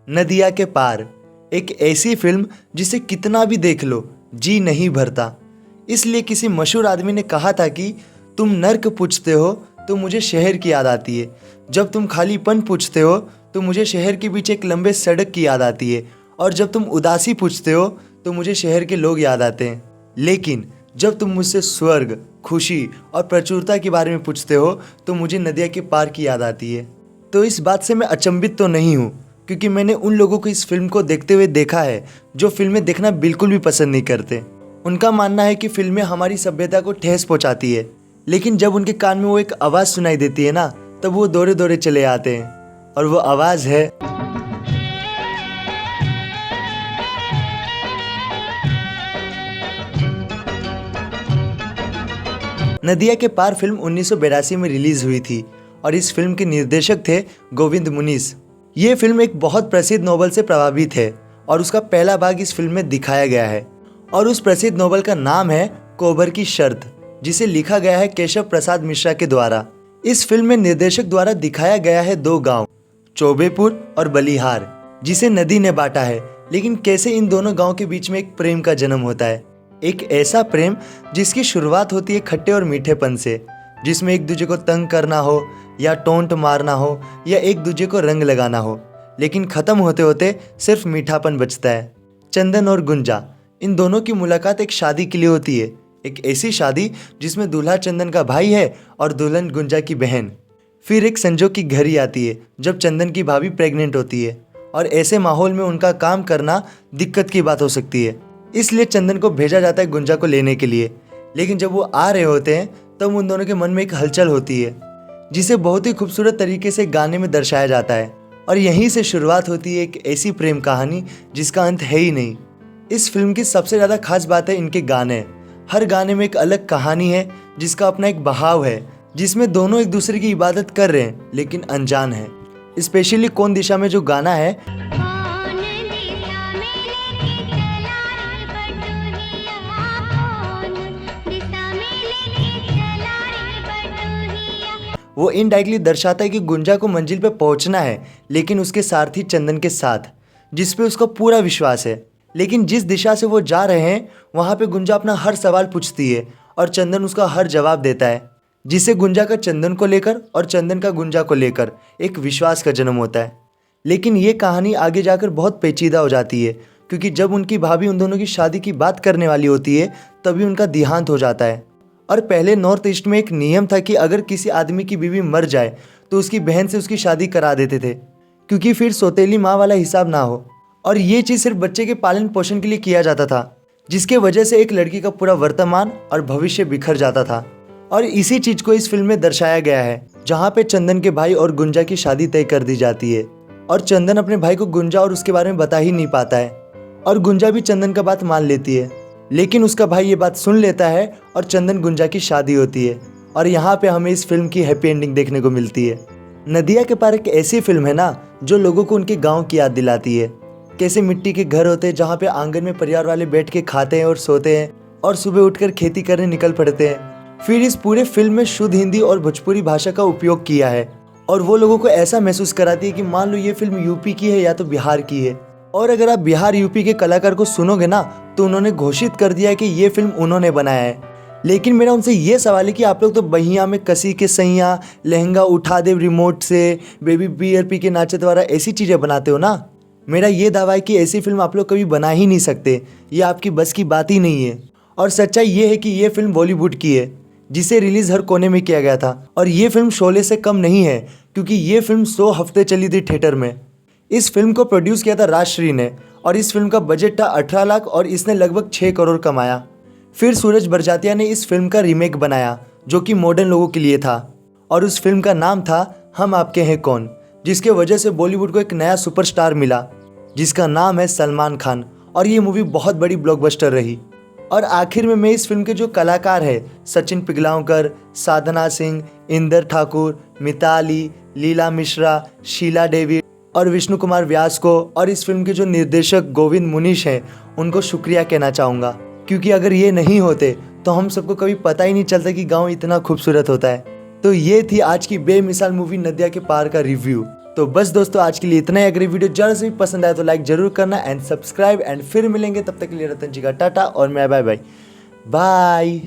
नदिया के पार एक ऐसी फिल्म जिसे कितना भी देख लो जी नहीं भरता। इसलिए किसी मशहूर आदमी ने कहा था कि तुम नर्क पूछते हो तो मुझे शहर की याद आती है, जब तुम खालीपन पूछते हो तो मुझे शहर के बीच एक लंबे सड़क की याद आती है, और जब तुम उदासी पूछते हो तो मुझे शहर के लोग याद आते हैं। लेकिन जब तुम मुझसे स्वर्ग, खुशी और प्रचुरता के बारे में पूछते हो तो मुझे नदिया के पार की याद आती है। तो इस बात से मैं अचंभित तो नहीं हूँ, क्योंकि मैंने उन लोगों को इस फिल्म को देखते हुए देखा है जो फिल्में देखना बिल्कुल भी पसंद नहीं करते। उनका मानना है कि फिल्में हमारी सभ्यता को ठेस पहुंचाती है, लेकिन जब उनके कान में वो एक आवाज़ सुनाई देती है ना, तब वो दौड़े दौड़े चले आते हैं, और वो आवाज़ है नदिया के पार। फिल्म 1982 में रिलीज हुई थी और इस फिल्म के निर्देशक थे गोविंद मुनीस। ये फिल्म एक बहुत प्रसिद्ध नोवेल से प्रभावित है और उसका पहला भाग इस फिल्म में दिखाया गया है, और उस प्रसिद्ध नोवेल का नाम है कोबर की शर्त, जिसे लिखा गया है केशव प्रसाद मिश्रा के द्वारा। इस फिल्म में निर्देशक द्वारा दिखाया गया है दो गांव, चौबेपुर और बलिहार, जिसे नदी ने बांटा है। लेकिन कैसे इन दोनों गांव के बीच में एक प्रेम का जन्म होता है, एक ऐसा प्रेम जिसकी शुरुआत होती है खट्टे और मीठेपन से, जिसमें एक दूसरे को तंग करना हो या टोंट मारना हो या एक दूसरे को रंग लगाना हो, लेकिन ख़त्म होते होते सिर्फ मीठापन बचता है। चंदन और गुंजा, इन दोनों की मुलाकात एक शादी के लिए होती है, एक ऐसी शादी जिसमें दूल्हा चंदन का भाई है और दुल्हन गुंजा की बहन। फिर एक संजोग की घड़ी आती है जब चंदन की भाभी प्रेग्नेंट होती है, और ऐसे माहौल में उनका काम करना दिक्कत की बात हो सकती है। इसलिए चंदन को भेजा जाता है गुंजा को लेने के लिए। लेकिन जब वो आ रहे होते हैं तब उन दोनों के मन में एक हलचल होती है, जिसे बहुत ही खूबसूरत तरीके से गाने में दर्शाया जाता है, और यहीं से शुरुआत होती है एक ऐसी प्रेम कहानी जिसका अंत है ही नहीं। इस फिल्म की सबसे ज़्यादा खास बात है इनके गाने। हर गाने में एक अलग कहानी है जिसका अपना एक बहाव है, जिसमें दोनों एक दूसरे की इबादत कर रहे हैं लेकिन अनजान है। स्पेशली कौन दिशा में जो गाना है, वो इनडायरेक्टली दर्शाता है कि गुंजा को मंजिल पे पहुंचना है, लेकिन उसके सारथी चंदन के साथ, जिस पे उसका पूरा विश्वास है। लेकिन जिस दिशा से वो जा रहे हैं वहाँ पे गुंजा अपना हर सवाल पूछती है और चंदन उसका हर जवाब देता है, जिससे गुंजा का चंदन को लेकर और चंदन का गुंजा को लेकर एक विश्वास का जन्म होता है। लेकिन ये कहानी आगे जाकर बहुत पेचीदा हो जाती है, क्योंकि जब उनकी भाभी उन दोनों की शादी की बात करने वाली होती है तभी उनका देहांत हो जाता है। और पहले नॉर्थ ईस्ट में एक नियम था कि अगर किसी आदमी की बीवी मर जाए तो उसकी बहन से उसकी शादी करा देते थे, क्योंकि फिर सौतेली माँ वाला हिसाब ना हो। और ये चीज़ सिर्फ बच्चे के पालन पोषण के लिए किया जाता था, जिसके वजह से एक लड़की का पूरा वर्तमान और भविष्य बिखर जाता था। और इसी चीज़ को इस फिल्म में दर्शाया गया है, जहाँ पे चंदन के भाई और गुंजा की शादी तय कर दी जाती है, और चंदन अपने भाई को गुंजा और उसके बारे में बता ही नहीं पाता है, और गुंजा भी चंदन का बात मान लेती है। लेकिन उसका भाई ये बात सुन लेता है और चंदन गुंजा की शादी होती है, और यहाँ पे हमें इस फिल्म की हैप्पी एंडिंग देखने को मिलती है। नदिया के पार एक ऐसी फिल्म है ना जो लोगों को उनके गांव की याद दिलाती है। कैसे मिट्टी के घर होते हैं जहाँ पे आंगन में परिवार वाले बैठ के खाते हैं और सोते हैं, और सुबह उठकर खेती करने निकल पड़ते हैं। फिर इस पूरे फिल्म में शुद्ध हिंदी और भोजपुरी भाषा का उपयोग किया है, और वो लोगों को ऐसा महसूस कराती है कि मान लो ये फिल्म यूपी की है या तो बिहार की है। और अगर आप बिहार यूपी के कलाकार को सुनोगे ना तो उन्होंने घोषित कर दिया है कि ये फिल्म उन्होंने बनाया है। लेकिन मेरा उनसे ये सवाल है कि आप लोग तो बहिया में कसी के सैया, लहंगा उठा दे रिमोट से, बेबी बियर पी के नाचे द्वारा ऐसी चीज़ें बनाते हो ना। मेरा ये दावा है कि ऐसी फिल्म आप लोग कभी बना ही नहीं सकते, ये आपकी बस की बात ही नहीं है। और सच्चाई ये है कि ये फिल्म बॉलीवुड की है, जिसे रिलीज़ हर कोने में किया गया था, और ये फिल्म शोले से कम नहीं है, क्योंकि ये फिल्म 100 हफ्ते चली थी थिएटर में। इस फिल्म को प्रोड्यूस किया था राजश्री ने, और इस फिल्म का बजट था 18 लाख और इसने लगभग 6 करोड़ कमाया। फिर सूरज बरजातिया ने इस फिल्म का रीमेक बनाया जो कि मॉडर्न लोगों के लिए था, और उस फिल्म का नाम था हम आपके हैं कौन, जिसके वजह से बॉलीवुड को एक नया सुपरस्टार मिला जिसका नाम है सलमान खान, और ये मूवी बहुत बड़ी ब्लॉकबस्टर रही। और आखिर में मैं इस फिल्म के जो कलाकार हैं, सचिन पिघलावकर, साधना सिंह, इंदर ठाकुर, मिताली, लीला मिश्रा, शीला डेविड और विष्णु कुमार व्यास को, और इस फिल्म के जो निर्देशक गोविंद मुनीश हैं, उनको शुक्रिया कहना चाहूँगा, क्योंकि अगर ये नहीं होते तो हम सबको कभी पता ही नहीं चलता कि गांव इतना खूबसूरत होता है। तो ये थी आज की बेमिसाल मूवी नदिया के पार का रिव्यू। तो बस दोस्तों आज के लिए इतना ही। अगर ये वीडियो ज़्यादा से भी पसंद आया तो लाइक जरूर करना एंड सब्सक्राइब एंड फिर मिलेंगे। तब तक के लिए रतन जी का टाटा और मैं बाय बाय बाय।